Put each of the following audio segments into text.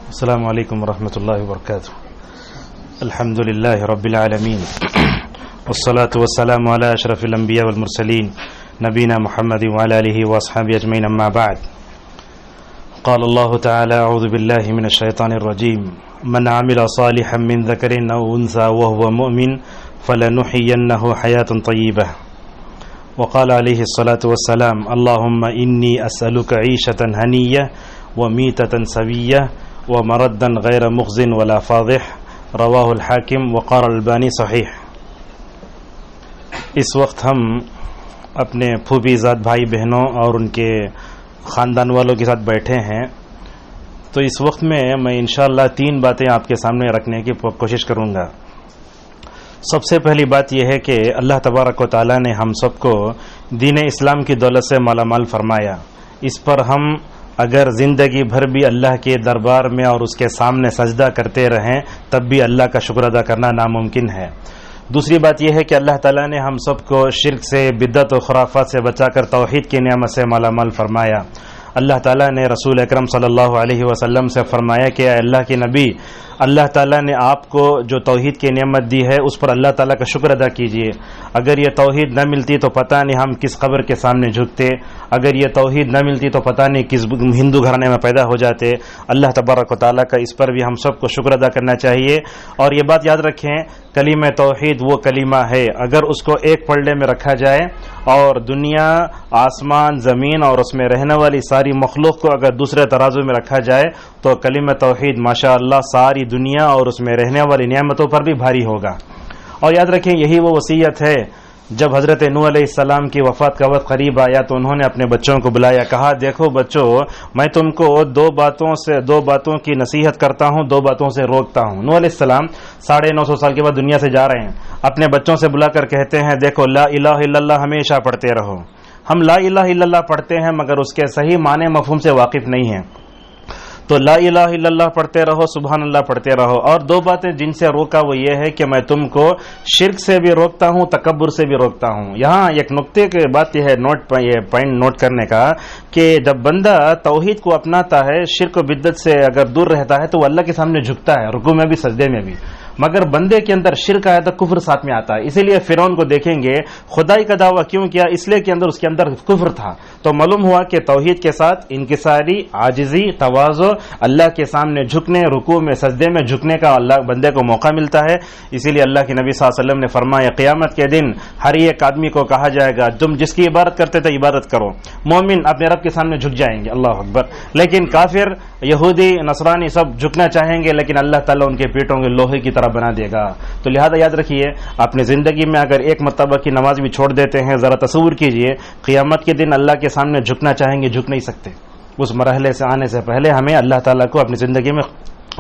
السلام علیکم ورحمۃ اللہ وبرکاتہ. الحمد للہ رب العالمین والصلاة والسلام علی اشرف الانبیاء والمرسلین نبینا محمد وعلی آلہ واصحابہ اجمعین. اما بعد، قال اللہ تعالی اعوذ باللہ من الشیطان الرجیم من عمل صالحا من ذکر او انثى وهو مؤمن فلنحيينه حیاة طیبہ. وقال علیہ الصلاة والسلام اللهم انی اسألک عیشة ہنیہ ومیتة سویہ ومردا غیر مخز ولا فاضح. رواہ الحاکم وقال البانی صحیح. اس وقت ہم اپنے پھوپھی زاد بھائی بہنوں اور ان کے خاندان والوں کے ساتھ بیٹھے ہیں. تو اس وقت میں انشاءاللہ 3 باتیں آپ کے سامنے رکھنے کی کوشش کروں گا. سب سے پہلی بات یہ ہے کہ اللہ تبارک و تعالی نے ہم سب کو دین اسلام کی دولت سے مالا مال فرمایا. اس پر ہم اگر زندگی بھر بھی اللہ کے دربار میں اور اس کے سامنے سجدہ کرتے رہیں تب بھی اللہ کا شکر ادا کرنا ناممکن ہے. دوسری بات یہ ہے کہ اللہ تعالیٰ نے ہم سب کو شرک سے، بدعت و خرافات سے بچا کر توحید کی نعمت سے مالا مال فرمایا. اللہ تعالیٰ نے رسول اکرم صلی اللہ علیہ وسلم سے فرمایا کہ اے اللہ کے نبی، اللہ تعالیٰ نے آپ کو جو توحید کی نعمت دی ہے اس پر اللہ تعالیٰ کا شکر ادا کیجئے. اگر یہ توحید نہ ملتی تو پتہ نہیں ہم کس قبر کے سامنے جھکتے، اگر یہ توحید نہ ملتی تو پتہ نہیں کس ہندو گھرانے میں پیدا ہو جاتے. اللہ تبارک و تعالیٰ کا اس پر بھی ہم سب کو شکر ادا کرنا چاہیے. اور یہ بات یاد رکھیں، کلمہ توحید وہ کلمہ ہے اگر اس کو ایک پلڑے میں رکھا جائے اور دنیا، آسمان، زمین اور اس میں رہنے والی ساری مخلوق کو اگر دوسرے ترازو میں رکھا جائے تو کلمہ توحید ماشاء اللہ ساری دنیا اور اس میں رہنے والی نعمتوں پر بھی بھاری ہوگا. اور یاد رکھیں یہی وہ وصیت ہے جب حضرت نوح علیہ السلام کی وفات کا وقت قریب آیا تو انہوں نے اپنے بچوں کو بلایا، کہا دیکھو بچوں، میں تم کو 2 باتوں کی نصیحت کرتا ہوں، 2 باتوں سے روکتا ہوں. نوح علیہ السلام 950 سال کے بعد دنیا سے جا رہے ہیں، اپنے بچوں سے بلا کر کہتے ہیں دیکھو لا الہ الا اللہ ہمیشہ پڑھتے رہو. ہم لا الہ الا اللہ پڑھتے ہیں مگر اس کے صحیح معنی مفہوم سے واقف نہیں ہیں، تو لا الہ الا اللہ پڑھتے رہو، سبحان اللہ پڑھتے رہو. اور 2 باتیں جن سے روکا وہ یہ ہے کہ میں تم کو شرک سے بھی روکتا ہوں، تکبر سے بھی روکتا ہوں. یہاں ایک نقطے کی بات یہ ہے، یہ پوائنٹ نوٹ کرنے کا، کہ جب بندہ توحید کو اپناتا ہے، شرک و بدعت سے اگر دور رہتا ہے تو وہ اللہ کے سامنے جھکتا ہے، رکوع میں بھی سجدے میں بھی. مگر بندے کے اندر شرک آیا تو کفر ساتھ میں آتا ہے. اسی لیے فرعون کو دیکھیں گے خدائی کا دعویٰ کیوں کیا؟ اس لیے کہ اس کے اندر کفر تھا. تو معلوم ہوا کہ توحید کے ساتھ انکساری، عاجزی، تواضع، اللہ کے سامنے جھکنے، رکوع میں سجدے میں جھکنے کا اللہ بندے کو موقع ملتا ہے. اسی لیے اللہ کے نبی صلی اللہ علیہ وسلم نے فرمایا قیامت کے دن ہر ایک آدمی کو کہا جائے گا تم جس کی عبادت کرتے تھے عبادت کرو. مومن اپنے رب کے سامنے جھک جائیں گے، اللہ اکبر. لیکن کافر، یہودی، نصرانی سب جھکنا چاہیں گے لیکن اللہ تعالیٰ ان کے پیٹوں کے لوہے کی طرح بنا دے گا. تو لہذا یاد رکھیے اپنی زندگی میں اگر ایک مرتبہ کی نماز بھی چھوڑ دیتے ہیں، ذرا تصور کیجئے قیامت کے دن اللہ کے سامنے جھکنا چاہیں گے، جھک نہیں سکتے. اس مرحلے سے آنے سے پہلے ہمیں اللہ تعالیٰ کو اپنی زندگی میں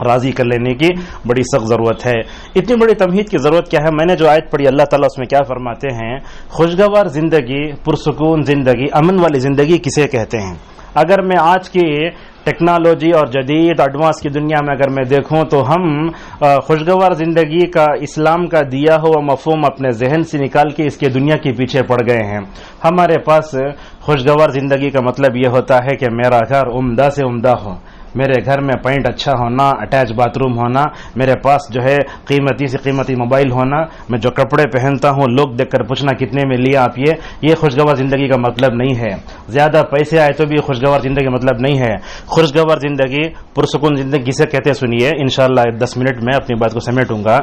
راضی کر لینے کی بڑی سخت ضرورت ہے. اتنی بڑی تمہید کی ضرورت کیا ہے؟ میں نے جو آیت پڑھی اللہ تعالیٰ اس میں کیا فرماتے ہیں؟ خوشگوار زندگی، پرسکون زندگی، امن والی زندگی کسے کہتے ہیں؟ اگر میں آج کی ٹیکنالوجی اور جدید ایڈوانس کی دنیا میں اگر میں دیکھوں تو ہم خوشگوار زندگی کا، اسلام کا دیا ہوا مفہوم اپنے ذہن سے نکال کے اس کے دنیا کے پیچھے پڑ گئے ہیں. ہمارے پاس خوشگوار زندگی کا مطلب یہ ہوتا ہے کہ میرا گھر عمدہ سے عمدہ ہو، میرے گھر میں پینٹ اچھا ہونا، اٹیچ باتھ روم ہونا، میرے پاس جو ہے قیمتی سے قیمتی موبائل ہونا، میں جو کپڑے پہنتا ہوں لوگ دیکھ کر پوچھنا کتنے میں لیا آپ یہ خوشگوار زندگی کا مطلب نہیں ہے. زیادہ پیسے آئے تو بھی خوشگوار زندگی کا مطلب نہیں ہے. خوشگوار زندگی، پرسکون زندگی کسے کہتے ہیں سنیے، انشاءاللہ 10 منٹ میں اپنی بات کو سمیٹوں گا.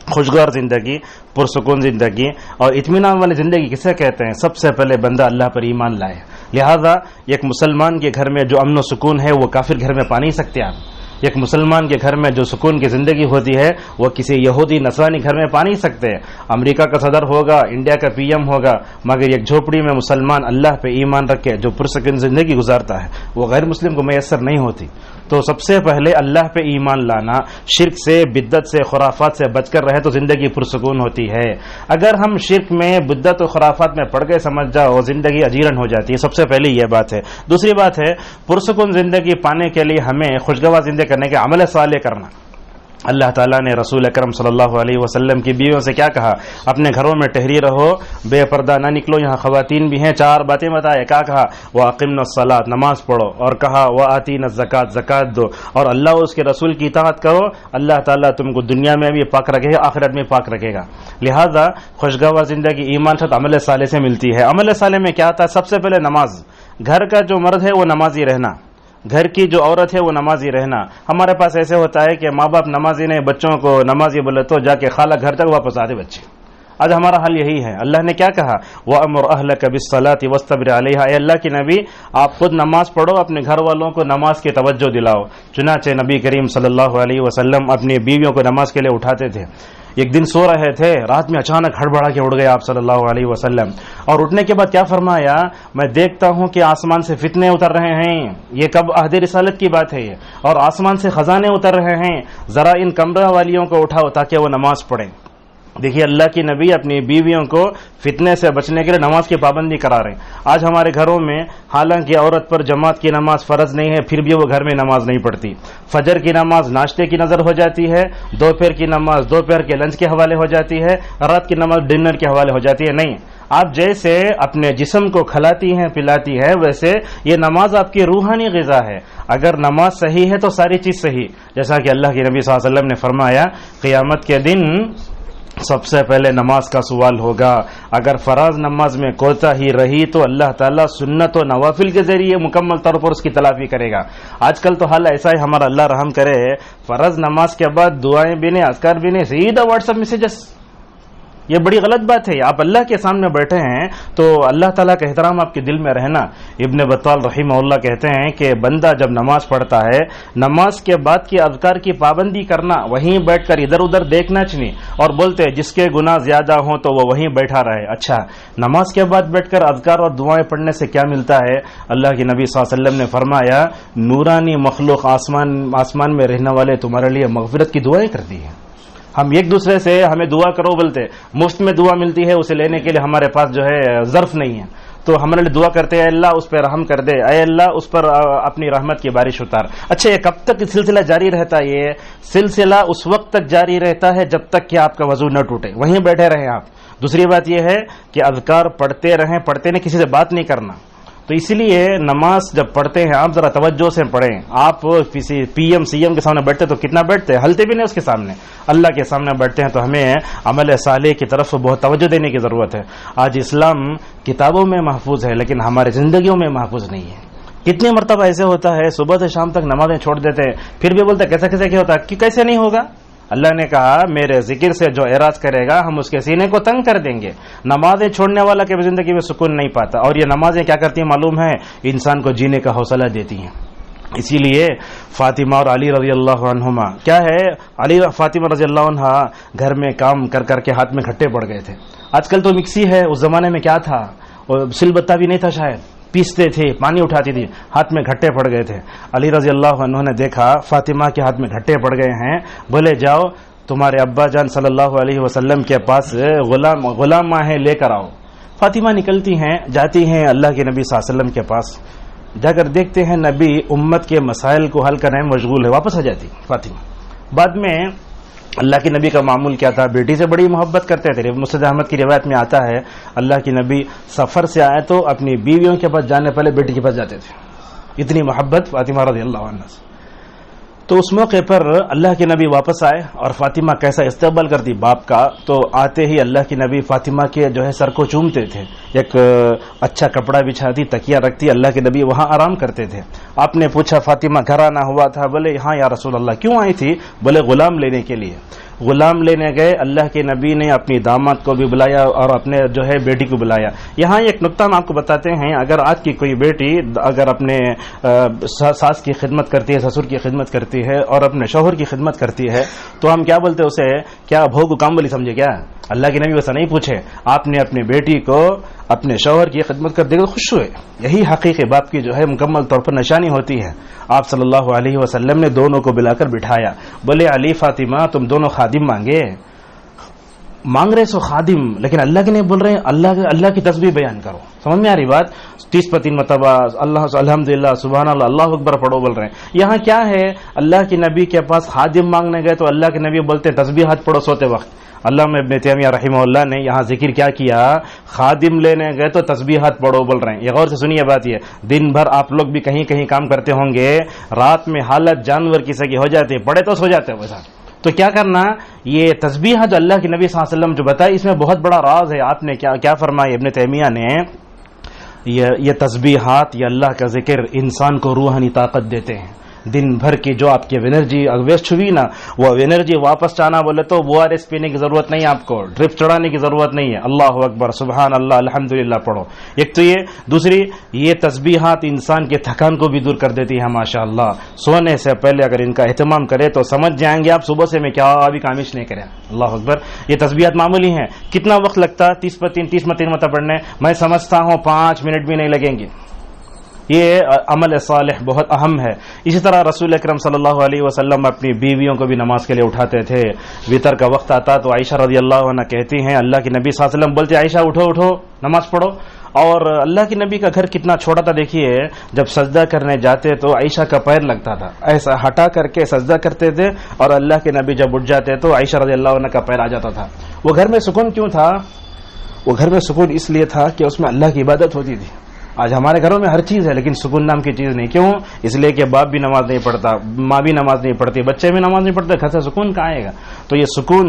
خوشگوار زندگی، پرسکون زندگی اور اطمینان والی زندگی کسے کہتے ہیں؟ سب سے پہلے بندہ اللہ پر ایمان لائے. لہذا ایک مسلمان کے گھر میں جو امن و سکون ہے وہ کافر گھر میں پا نہیں سکتے آپ. ایک مسلمان کے گھر میں جو سکون کی زندگی ہوتی ہے وہ کسی یہودی نصرانی گھر میں پا نہیں سکتے. امریکہ کا صدر ہوگا، انڈیا کا پی ایم ہوگا، مگر ایک جھوپڑی میں مسلمان اللہ پہ ایمان رکھے جو پرسکون زندگی گزارتا ہے وہ غیر مسلم کو میسر نہیں ہوتی. تو سب سے پہلے اللہ پہ ایمان لانا، شرک سے، بدعت سے، خرافات سے بچ کر رہے تو زندگی پرسکون ہوتی ہے. اگر ہم شرک میں، بدعت و خرافات میں پڑ گئے سمجھ جاؤ زندگی اجیرن ہو جاتی ہے. سب سے پہلے یہ بات ہے. دوسری بات ہے پرسکون زندگی پانے کے لیے ہمیں خوشگوار زندگی کرنے کے عمل صالح کرنا. اللہ تعالیٰ نے رسول اکرم صلی اللہ علیہ وسلم کی بیویوں سے کیا کہا؟ اپنے گھروں میں ٹہری رہو، بے پردہ نہ نکلو، یہاں خواتین بھی ہیں، 4 باتیں بتائے، کیا کہا؟ وَأَقِمْنَا الصَّلَاةَ، نماز پڑھو، اور کہا وَآتِينَا الزَّكَاةَ، زکات دو، اور اللہ اور اس کے رسول کی اطاعت کرو، اللہ تعالیٰ تم کو دنیا میں بھی پاک رکھے گا، آخرت میں پاک رکھے گا۔ لہذا خوشگوار زندگی ایمان سے عمل صالح سے ملتی ہے۔ عمل صالح میں کیا آتا ہے؟ سب سے پہلے نماز۔ گھر کا جو مرد ہے وہ نمازی رہنا، گھر کی جو عورت ہے وہ نمازی رہنا۔ ہمارے پاس ایسے ہوتا ہے کہ ماں باپ نمازی نہیں، بچوں کو نمازی بولے تو جا کے خالہ گھر تک واپس آتے بچے۔ آج ہمارا حال یہی ہے۔ اللہ نے کیا کہا؟ وَأَمُرْ أَهْلَكَ بِالصَّلَاةِ وَاسْتَبِرْ عَلَيْهَا، اے اللہ کی نبی آپ خود نماز پڑھو، اپنے گھر والوں کو نماز کی توجہ دلاؤ۔ چنانچہ نبی کریم صلی اللہ علیہ وسلم اپنی بیویوں کو نماز کے لیے اٹھاتے تھے۔ ایک دن سو رہے تھے، رات میں اچانک ہڑبڑا کے اٹھ گئے آپ صلی اللہ علیہ وسلم، اور اٹھنے کے بعد کیا فرمایا؟ میں دیکھتا ہوں کہ آسمان سے فتنے اتر رہے ہیں، یہ کب عہد رسالت کی بات ہے یہ، اور آسمان سے خزانے اتر رہے ہیں، ذرا ان کمرہ والیوں کو اٹھاؤ تاکہ وہ نماز پڑھیں۔ دیکھیے اللہ کی نبی اپنی بیویوں کو فتنے سے بچنے کے لیے نماز کی پابندی کرا رہے ہیں۔ آج ہمارے گھروں میں حالانکہ عورت پر جماعت کی نماز فرض نہیں ہے، پھر بھی وہ گھر میں نماز نہیں پڑھتی۔ فجر کی نماز ناشتے کی نظر ہو جاتی ہے، دوپہر کی نماز دوپہر کے لنچ کے حوالے ہو جاتی ہے، رات کی نماز ڈنر کے حوالے ہو جاتی ہے۔ نہیں، آپ جیسے اپنے جسم کو کھلاتی ہیں پلاتی ہے، ویسے یہ نماز آپ کی روحانی غذا ہے۔ اگر نماز صحیح ہے تو ساری چیز صحیح، جیسا کہ اللہ کے نبی صلی اللہ علیہ وسلم نے فرمایا قیامت کے دن سب سے پہلے نماز کا سوال ہوگا۔ اگر فرض نماز میں کوتاہی رہی تو اللہ تعالیٰ سنت و نوافل کے ذریعے مکمل طور پر اس کی تلافی کرے گا۔ آج کل تو حال ایسا ہے، ہمارا اللہ رحم کرے، فرض نماز کے بعد دعائیں بھی نہیں، اذکار بھی نہیں، سیدھا واٹس ایپ میسیجز۔ یہ بڑی غلط بات ہے۔ آپ اللہ کے سامنے بیٹھے ہیں تو اللہ تعالیٰ کا احترام آپ کے دل میں رہنا۔ ابن بطال رحمہ اللہ کہتے ہیں کہ بندہ جب نماز پڑھتا ہے، نماز کے بعد کی اذکار کی پابندی کرنا، وہیں بیٹھ کر ادھر ادھر دیکھنا چاہیے، اور بولتے ہیں جس کے گناہ زیادہ ہوں تو وہ وہیں بیٹھا رہے۔ اچھا، نماز کے بعد بیٹھ کر اذکار اور دعائیں پڑھنے سے کیا ملتا ہے؟ اللہ کے نبی صلی اللہ علیہ وسلم نے فرمایا نورانی مخلوق آسمان میں رہنے والے تمہارے لیے مغفرت کی دعائیں کرتی ہیں۔ ہم ایک دوسرے سے ہمیں دعا کرو بولتے، مفت میں دعا ملتی ہے، اسے لینے کے لیے ہمارے پاس جو ہے ظرف نہیں ہے، تو ہمارے لیے دعا کرتے ہیں اے اللہ اس پہ رحم کر دے، اے اللہ اس پر اپنی رحمت کی بارش اتار۔ اچھا، یہ کب تک سلسلہ جاری رہتا ہے؟ یہ سلسلہ اس وقت تک جاری رہتا ہے جب تک کہ آپ کا وضو نہ ٹوٹے، وہیں بیٹھے رہیں آپ۔ دوسری بات یہ ہے کہ اذکار پڑھتے رہیں، پڑھتے نہیں، کسی سے بات نہیں کرنا۔ تو اسی لیے نماز جب پڑھتے ہیں آپ ذرا توجہ سے پڑھیں۔ آپ کسی پی ایم سی ایم کے سامنے بیٹھتے تو کتنا بیٹھتے ہیں، ہلتے بھی نہیں اس کے سامنے۔ اللہ کے سامنے بیٹھتے ہیں تو ہمیں عمل صالح کی طرف بہت توجہ دینے کی ضرورت ہے۔ آج اسلام کتابوں میں محفوظ ہے لیکن ہمارے زندگیوں میں محفوظ نہیں ہے۔ کتنی مرتبہ ایسے ہوتا ہے صبح سے شام تک نمازیں چھوڑ دیتے ہیں، پھر بھی بولتے کیسے کیسے کیا ہوتا ہے، کیسے نہیں ہوگا؟ اللہ نے کہا میرے ذکر سے جو اعراض کرے گا ہم اس کے سینے کو تنگ کر دیں گے۔ نمازیں چھوڑنے والا کبھی زندگی میں سکون نہیں پاتا، اور یہ نمازیں کیا کرتی ہیں معلوم ہے؟ انسان کو جینے کا حوصلہ دیتی ہیں۔ اسی لیے فاطمہ اور علی رضی اللہ عنہما کیا ہے، فاطمہ رضی اللہ عنہ گھر میں کام کر کر کے ہاتھ میں گھٹے پڑ گئے تھے۔ آج کل تو مکسی ہے، اس زمانے میں کیا تھا، سل بتہ بھی نہیں تھا، شاید پیستے تھے، پانی اٹھاتی تھی، ہاتھ میں گھٹے پڑ گئے تھے۔ علی رضی اللہ عنہ نے دیکھا فاطمہ کے ہاتھ میں گھٹے پڑ گئے ہیں، بولے جاؤ تمہارے ابا جان صلی اللہ علیہ وسلم کے پاس غلام ماہیں لے کر آؤ۔ فاطمہ نکلتی ہیں، جاتی ہیں اللہ کے نبی صلی اللہ علیہ وسلم کے پاس، جا کر دیکھتے ہیں نبی امت کے مسائل کو حل کرنے میں مشغول ہے، واپس آ جاتی فاطمہ۔ بعد میں اللہ کے نبی کا معمول کیا تھا، بیٹی سے بڑی محبت کرتے تھے۔ مسند احمد کی روایت میں آتا ہے اللہ کے نبی سفر سے آئے تو اپنی بیویوں کے پاس جانے پہلے بیٹی کے پاس جاتے تھے، اتنی محبت فاطمہ رضی اللہ عنہ سے۔ تو اس موقع پر اللہ کے نبی واپس آئے اور فاطمہ کیسا استقبال کرتی باپ کا، تو آتے ہی اللہ کی نبی فاطمہ کے جو ہے سر کو چومتے تھے، ایک اچھا کپڑا بچھاتی، تکیہ رکھتی، اللہ کے نبی وہاں آرام کرتے تھے۔ آپ نے پوچھا فاطمہ گھر آنا ہوا تھا؟ بولے ہاں یا رسول اللہ۔ کیوں آئی تھی؟ بولے غلام لینے کے لیے۔ غلام لینے گئے، اللہ کے نبی نے اپنی داماد کو بھی بلایا اور اپنے جو ہے بیٹی کو بلایا۔ یہاں ایک نقطہ ہم آپ کو بتاتے ہیں، اگر آج کی کوئی بیٹی اگر اپنے ساس کی خدمت کرتی ہے، سسر کی خدمت کرتی ہے اور اپنے شوہر کی خدمت کرتی ہے تو ہم کیا بولتے اسے، کیا بھوگ کام والی سمجھے کیا؟ اللہ کے نبی ویسا نہیں پوچھے، آپ نے اپنی بیٹی کو اپنے شوہر کی خدمت کر دے کر خوش ہوئے۔ یہی حقیقی باپ کی جو ہے مکمل طور پر نشانی ہوتی ہے۔ آپ صلی اللہ علیہ وسلم نے دونوں کو بلا کر بٹھایا، بولے علی فاطمہ تم دونوں خادم مانگے، مانگ رہے سو خادم، لیکن اللہ کے نہیں بول رہے ہیں اللہ کی تسبیح بیان کرو. سمجھ میں آ رہی بات؟ 30 پر 3 مرتبہ اللہ الحمدللہ سبحان اللہ اللہ اکبر پڑھو بول رہے ہیں. یہاں کیا ہے، اللہ کے نبی کے پاس خادم مانگنے گئے تو اللہ کے نبی بولتے ہیں تسبیحات پڑھو سوتے وقت. علامہ ابن تیمیہ رحمہ اللہ نے یہاں ذکر کیا کیا، خادم لینے گئے تو تسبیحات پڑھو بول رہے ہیں. یہ غور سے سنیے بات، یہ دن بھر آپ لوگ بھی کہیں کہیں کام کرتے ہوں گے، رات میں حالت جانور کسی کی ہو جاتی ہے، پڑھے تو سو جاتے ہیں ویسا. تو کیا کرنا، یہ تسبیح جو اللہ کے نبی صلی اللہ علیہ وسلم جو بتائی اس میں بہت بڑا راز ہے. آپ نے کیا فرمایا ابن تیمیہ نے، یہ تسبیحات، یہ اللہ کا ذکر انسان کو روحانی طاقت دیتے ہیں. دن بھر کی جو آپ کی انرجی ویسٹ ہوئی نا، وہ انرجی واپس چاہنا بولے تو وہ ORS پینے کی ضرورت نہیں ہے، آپ کو ڈرپ چڑھانے کی ضرورت نہیں ہے. اللہ اکبر سبحان اللہ الحمدللہ پڑھو. ایک تو یہ، دوسری یہ تسبیحات انسان کے تھکان کو بھی دور کر دیتی ہے ماشاءاللہ. سونے سے پہلے اگر ان کا اہتمام کرے تو سمجھ جائیں گے آپ صبح سے میں کیا ابھی کامش نہیں کریں. اللہ اکبر. یہ تسبیحات معمولی ہیں. کتنا وقت لگتا ہے 30 پر 3 مرتبہ پڑھنے؟ میں سمجھتا ہوں 5 منٹ بھی نہیں لگیں گے. یہ عمل صالح بہت اہم ہے. اسی طرح رسول اکرم صلی اللہ علیہ وسلم اپنی بیویوں کو بھی نماز کے لیے اٹھاتے تھے. وطر کا وقت آتا تو عائشہ رضی اللہ عنہ کہتی ہیں اللہ کے نبی صلی اللہ علیہ وسلم بولتے عائشہ اٹھو اٹھو نماز پڑھو. اور اللہ کے نبی کا گھر کتنا چھوٹا تھا دیکھیے، جب سجدہ کرنے جاتے تو عائشہ کا پیر لگتا تھا، ایسا ہٹا کر کے سجدہ کرتے تھے، اور اللہ کے نبی جب اٹھ جاتے تو عائشہ رضی اللہ عنہ کا پیر آ جاتا تھا. وہ گھر میں سکون کیوں تھا؟ وہ گھر میں سکون اس لیے تھا کہ اس میں اللہ کی عبادت ہوتی تھی. آج ہمارے گھروں میں ہر چیز ہے لیکن سکون نام کی چیز نہیں. کیوں؟ اس لیے کہ باپ بھی نماز نہیں پڑھتا، ماں بھی نماز نہیں پڑھتی، بچے بھی نماز نہیں پڑھتے، گھر سے سکون کہاں آئے گا؟ تو یہ سکون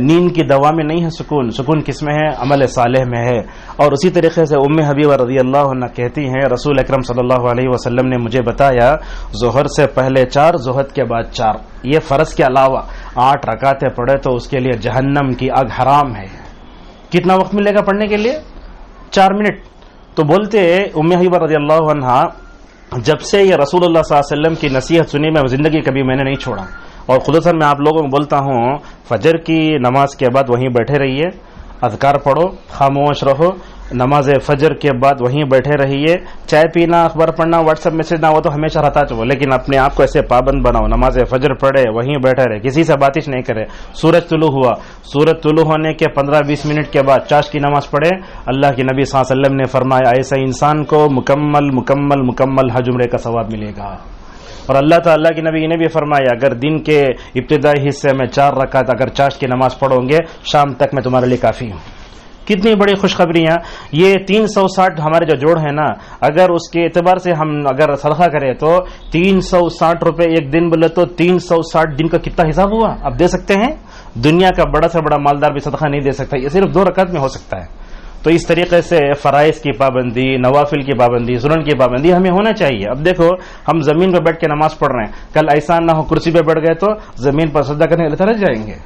نیند کی دوا میں نہیں ہے. سکون کس میں ہے؟ عمل صالح میں ہے. اور اسی طریقے سے ام حبیبہ رضی اللہ عنہ کہتی ہیں رسول اکرم صلی اللہ علیہ وسلم نے مجھے بتایا ظہر سے پہلے 4، ظہر کے بعد 4، یہ فرض کے علاوہ 8 رکعتیں پڑھے تو اس کے لیے جہنم کی آگ حرام ہے. کتنا وقت ملے گا پڑھنے کے لیے؟ 4 منٹ. تو بولتے ام حبیبہ رضی اللہ عنہ جب سے یہ رسول اللہ صلی اللہ علیہ وسلم کی نصیحت سنی میں زندگی کبھی میں نے نہیں چھوڑا. اور خصوصاً میں آپ لوگوں کو بولتا ہوں فجر کی نماز کے بعد وہیں بیٹھے رہیے، اذکار پڑھو، خاموش رہو. نماز فجر کے بعد وہیں بیٹھے رہیے. چائے پینا، اخبار پڑھنا، واٹس ایپ میسج نہ وہ تو ہمیشہ رہتا چاہو، لیکن اپنے آپ کو ایسے پابند بناؤ. نماز فجر پڑھے، وہیں بیٹھے رہے، کسی سے باتش نہیں کرے. سورج طلوع ہوا، سورج طلوع ہونے کے 15-20 منٹ کے بعد چاشت کی نماز پڑھے. اللہ کے نبی صلی اللہ علیہ وسلم نے فرمایا ایسا انسان کو مکمل حج عمرے کا ثواب ملے گا. اور اللہ تعالیٰ کے نبی نے بھی فرمایا اگر دن کے ابتدائی حصے میں 4 رکعت اگر چاشت کی نماز پڑھو گے شام تک میں تمہارے لیے کافی ہوں. کتنی بڑی خوشخبریاں. یہ 360 ہمارے جو جوڑ ہے نا، اگر اس کے اعتبار سے ہم اگر صدقہ کریں تو 360 روپے ایک دن بولے تو 360 دن کا کتنا حساب ہوا آپ دے سکتے ہیں. دنیا کا بڑا سے بڑا مالدار بھی صدقہ نہیں دے سکتا، یہ صرف 2 رکعت میں ہو سکتا ہے. تو اس طریقے سے فرائض کی پابندی، نوافل کی پابندی، سنن کی پابندی ہمیں ہونا چاہیے. اب دیکھو ہم زمین پہ بیٹھ کے نماز پڑھ رہے ہیں، کل ایسا نہ ہو کرسی پہ بیٹھ گئے تو زمین پر سجدہ کرنے کے لیے رہ جائیں گے.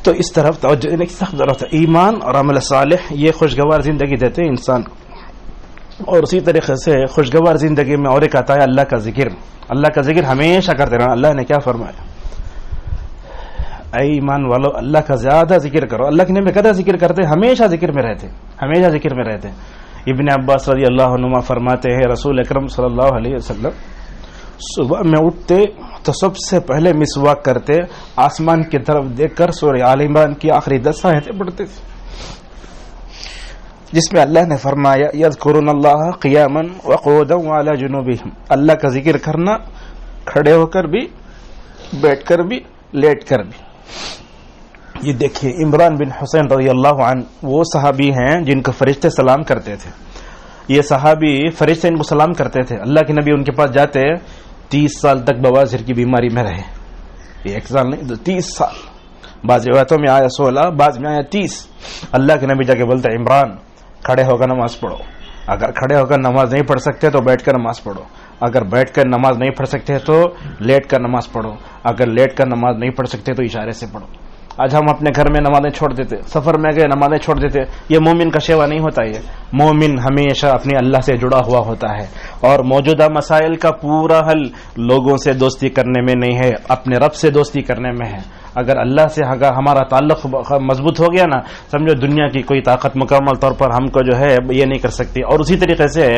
تو اس طرف توجہ دینے کی سخت ضرورت ہے. ایمان اور عمل صالح یہ خوشگوار زندگی دیتے ہیں انسان کو. اور اسی طریقے سے خوشگوار زندگی میں اور ایک آتا ہے اللہ کا ذکر. اللہ کا ذکر ہمیشہ کرتے رہنا. اللہ نے کیا فرمایا؟ اے ایمان والو اللہ کا زیادہ ذکر کرو. اللہ کے نبی کدا ذکر کرتے؟ ہمیشہ ذکر میں رہتے، ہمیشہ ذکر میں رہتے. ابن عباس رضی اللہ عنہما فرماتے ہیں رسول اکرم صلی اللہ علیہ وسلم صبح میں اٹھتے تو سب سے پہلے مسواک کرتے، آسمان کی طرف دیکھ کر سورہ آل عمران کی آخری 10 آیتیں پڑھتے تھے جس میں اللہ نے فرمایا یذکرون اللہ قیاما وقعودا وعلی جنوبہم. اللہ کا ذکر کرنا کھڑے ہو کر بھی، بیٹھ کر بھی، لیٹ کر بھی. یہ دیکھیے عمران بن حسین رضی اللہ عنہ وہ صحابی ہیں جن کو فرشتے سلام کرتے تھے. یہ صحابی فرشتے ان کو سلام کرتے تھے. اللہ کے نبی ان کے پاس جاتے 30 سال تک بواسیر کی بیماری میں رہے. یہ 1 سال نہیں 30 سال. بعض روایتوں میں آیا 16، بعض میں آیا 30. اللہ کے نبی جا کے بولتے عمران کھڑے ہو کر نماز پڑھو. اگر کھڑے ہو کر نماز نہیں پڑھ سکتے تو بیٹھ کر نماز پڑھو. اگر بیٹھ کر نماز نہیں پڑھ سکتے تو لیٹ کر نماز پڑھو. اگر لیٹ کر نماز نہیں پڑھ سکتے تو اشارے سے پڑھو. آج ہم اپنے گھر میں نمازیں چھوڑ دیتے، سفر میں گئے نمازیں چھوڑ دیتے. یہ مومن کا شیوا نہیں ہوتا. یہ مومن ہمیشہ اپنے اللہ سے جڑا ہوا ہوتا ہے اور موجودہ مسائل کا پورا حل لوگوں سے دوستی کرنے میں نہیں ہے، اپنے رب سے دوستی کرنے میں ہے. اگر اللہ سے ہمارا تعلق مضبوط ہو گیا نا، سمجھو دنیا کی کوئی طاقت مکمل طور پر ہم کو جو ہے یہ نہیں کر سکتی. اور اسی طریقے سے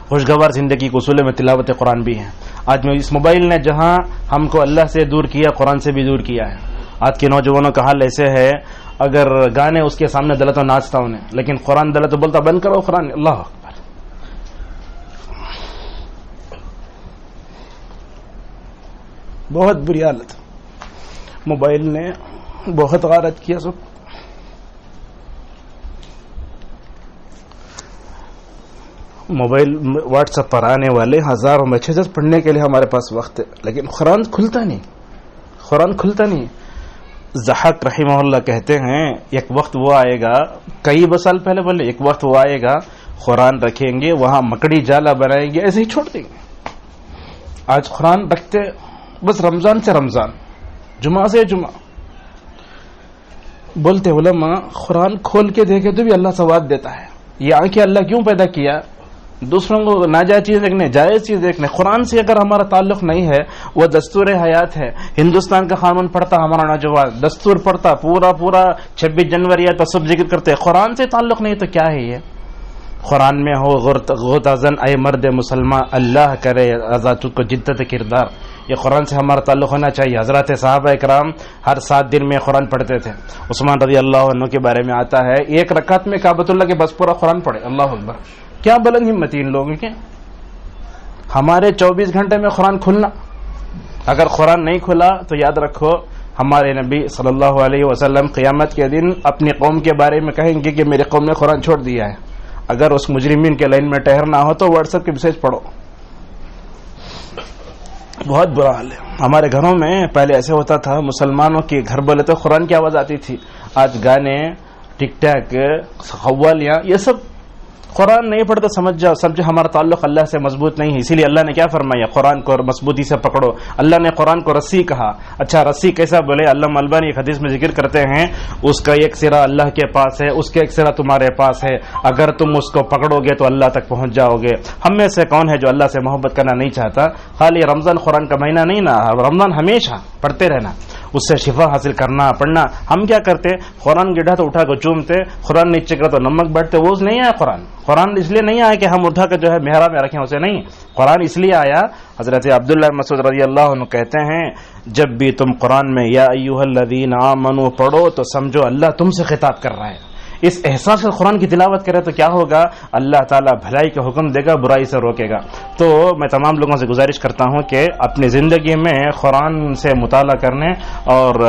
خوشگوار زندگی کے اصول میں تلاوت قرآن بھی ہے. آج میں اس موبائل نے جہاں ہم کو اللہ سے دور کیا، قرآن سے بھی دور کیا ہے. آج کے نوجوانوں کا حال ایسے ہے، اگر گانے اس کے سامنے دلت و ناچتا انہیں، لیکن قرآن دلت بولتا بند کرو قرآن، اللہ اکبر. بہت بری حالت. موبائل نے بہت غارت کیا سب. موبائل واٹس ایپ پر آنے والے ہزاروں میسیجز پڑھنے کے لیے ہمارے پاس وقت ہے، لیکن قرآن کھلتا نہیں، قرآن کھلتا نہیں. ضحاک رحمہ اللہ کہتے ہیں ایک وقت وہ آئے گا، کئی سال پہلے بولے، ایک وقت وہ آئے گا قرآن رکھیں گے وہاں مکڑی جالا بنائیں گے، ایسے ہی چھوڑ دیں گے. آج قرآن رکھتے بس رمضان سے رمضان، جمعہ سے جمعہ. بولتے علماء قرآن کھول کے دیکھے تو بھی اللہ ثواب دیتا ہے. یہ آنکھیں اللہ کیوں پیدا کیا؟ دوسروں کو ناجائز چیز دیکھنے، جائز چیز دیکھنے. قرآن سے اگر ہمارا تعلق نہیں ہے، وہ دستور حیات ہے. ہندوستان کا قانون پڑھتا ہمارا نوجوان، دستور پڑھتا پورا 26 جنوری ہے تو سب ذکر کرتے. قرآن سے تعلق نہیں تو کیا ہے یہ؟ قرآن میں ہو غوطازن اے مرد مسلمان، اللہ کرے ازا تجھ کو جدت کردار. یہ قرآن سے ہمارا تعلق ہونا چاہیے. حضرات صحابہ اکرام ہر 7 دن میں قرآن پڑھتے تھے. عثمان رضی اللہ عنہ کے بارے میں آتا ہے ایک رکعت میں کعبۃ اللہ کے بس پورا قرآن پڑھے. اللہ اکبر. کیا بلند ہمت ان لوگوں کے. ہمارے 24 گھنٹے میں قرآن کھلنا. اگر قرآن نہیں کھلا تو یاد رکھو ہمارے نبی صلی اللہ علیہ وسلم قیامت کے دن اپنی قوم کے بارے میں کہیں گے کہ میری قوم نے قرآن چھوڑ دیا ہے. اگر اس مجرمین کے لائن میں ٹھہرنا ہو تو واٹس ایپ کے میسج پڑھو. بہت برا حال ہے. ہمارے گھروں میں پہلے ایسے ہوتا تھا، مسلمانوں کے گھر بولے تو قرآن کی آواز آتی تھی. آج گانے، ٹک ٹاک، قوالیاں، یہ سب. قرآن نہیں پڑھتے سمجھو ہمارا تعلق اللہ سے مضبوط نہیں ہے. اسی لیے اللہ نے کیا فرمایا؟ قرآن کو مضبوطی سے پکڑو. اللہ نے قرآن کو رسی کہا. اچھا رسی کیسا بولے؟ علامہ البانی ایک حدیث میں ذکر کرتے ہیں اس کا ایک سرا اللہ کے پاس ہے، اس کا ایک سرا تمہارے پاس ہے. اگر تم اس کو پکڑو گے تو اللہ تک پہنچ جاؤ گے. ہم میں سے کون ہے جو اللہ سے محبت کرنا نہیں چاہتا؟ خالی رمضان قرآن کا مہینہ نہیں نا، رمضان ہمیشہ پڑھتے رہنا، اس سے شفا حاصل کرنا پڑھنا. ہم کیا کرتے؟ قرآن گڈھا تو اٹھا کو چومتے، قرآن نیچے کرا تو نمک بیٹھتے. وہ نہیں آیا قرآن اس لیے نہیں آیا کہ ہم اٹھا کر جو ہے محراب میں رکھیں، اسے نہیں. قرآن اس لیے آیا، حضرت عبداللہ مسعود رضی اللہ عنہ کہتے ہیں جب بھی تم قرآن میں یا ایھا الذین آمنوا پڑھو تو سمجھو اللہ تم سے خطاب کر رہا ہے. اس احساس سے قرآن کی تلاوت کرے تو کیا ہوگا؟ اللہ تعالیٰ بھلائی کا حکم دے گا، برائی سے روکے گا. تو میں تمام لوگوں سے گزارش کرتا ہوں کہ اپنی زندگی میں قرآن سے مطالعہ کرنے اور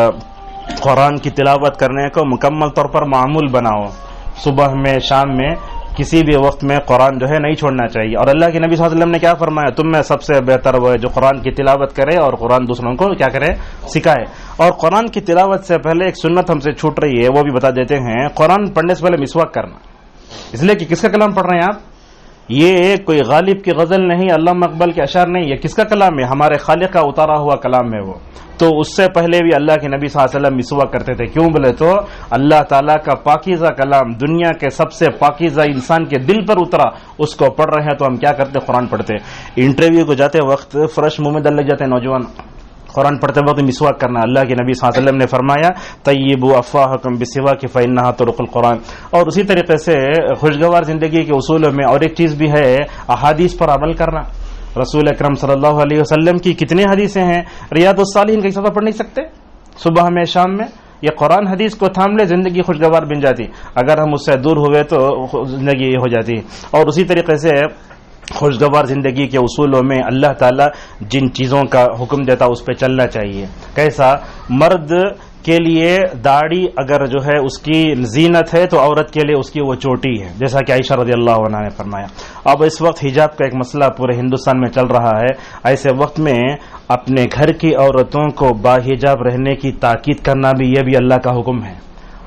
قرآن کی تلاوت کرنے کو مکمل طور پر معمول بناؤ. صبح میں، شام میں، کسی بھی وقت میں قرآن جو ہے نہیں چھوڑنا چاہیے. اور اللہ کے نبی صلی اللہ علیہ وسلم نے کیا فرمایا؟ تم میں سب سے بہتر وہ ہے جو قرآن کی تلاوت کرے اور قرآن دوسروں کو کیا کرے؟ سکھائے. اور قرآن کی تلاوت سے پہلے ایک سنت ہم سے چھوٹ رہی ہے، وہ بھی بتا دیتے ہیں. قرآن پڑھنے سے پہلے مسواک کرنا. اس لیے کہ کس کا کلام پڑھ رہے ہیں آپ؟ یہ کوئی غالب کی غزل نہیں، علامہ اقبال کے اشعار نہیں. یہ کس کا کلام ہے؟ ہمارے خالق کا اتارا ہوا کلام ہے وہ. تو اس سے پہلے بھی اللہ کے نبی صلی اللہ علیہ وسلم مسواک کرتے تھے. کیوں بولے تو اللہ تعالیٰ کا پاکیزہ کلام، دنیا کے سب سے پاکیزہ انسان کے دل پر اترا، اس کو پڑھ رہے ہیں تو ہم کیا کرتے؟ قرآن پڑھتے. انٹرویو کو جاتے وقت فرش منہ میں ڈال لگ جاتے ہیں نوجوان. قرآن پڑھتے وقت مسواک کرنا. اللہ کے نبی صلی اللہ علیہ وسلم نے فرمایا طیبوا افواہکم بالسواک فانھا طرق القرآن. اور اسی طریقے سے خوشگوار زندگی کے اصولوں میں اور ایک چیز بھی ہے، احادیث پر عمل کرنا. رسول اکرم صلی اللہ علیہ وسلم کی کتنی حدیثیں ہیں؟ ریاض الصالحین کا صفحہ پڑھ نہیں سکتے صبح میں شام میں؟ یہ قرآن حدیث کو تھام لے زندگی خوشگوار بن جاتی. اگر ہم اس سے دور ہوئے تو زندگی یہ ہو جاتی. اور اسی طریقے سے خوشگوار زندگی کے اصولوں میں اللہ تعالیٰ جن چیزوں کا حکم دیتا اس پہ چلنا چاہیے. کیسا؟ مرد کے لیے داڑھی اگر جو ہے اس کی زینت ہے تو عورت کے لیے اس کی وہ چوٹی ہے، جیسا کہ عائشہ رضی اللہ عنہا نے فرمایا. اب اس وقت حجاب کا ایک مسئلہ پورے ہندوستان میں چل رہا ہے. ایسے وقت میں اپنے گھر کی عورتوں کو باحجاب رہنے کی تاکید کرنا بھی یہ بھی اللہ کا حکم ہے.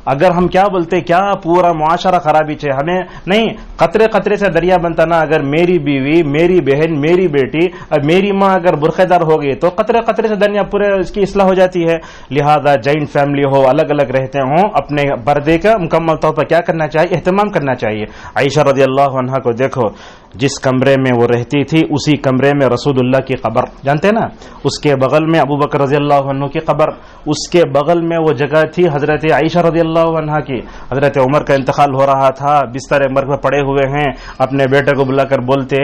اگر ہم کیا بولتے، کیا پورا معاشرہ خرابی چاہے ہمیں نہیں. قطرے قطرے سے دریا بنتا نا. اگر میری بیوی، میری بہن، میری بیٹی اور میری ماں اگر برقع دار ہو گئی تو قطرے قطرے سے دریا پورے اس کی اصلاح ہو جاتی ہے. لہذا جوائنٹ فیملی ہو، الگ الگ رہتے ہوں، اپنے پردے کا مکمل طور پر کیا کرنا چاہیے؟ اہتمام کرنا چاہیے. عائشہ رضی اللہ عنہا کو دیکھو، جس کمرے میں وہ رہتی تھی اسی کمرے میں رسول اللہ کی قبر، جانتے نا، اس کے بغل میں ابو بکر رضی اللہ عنہ کی قبر، اس کے بغل میں وہ جگہ تھی حضرت عائشہ رضی اللہ عنہا کی. حضرت عمر کا انتقال ہو رہا تھا، بستر مرگ میں پڑے ہوئے ہیں، اپنے بیٹے کو بلا کر بولتے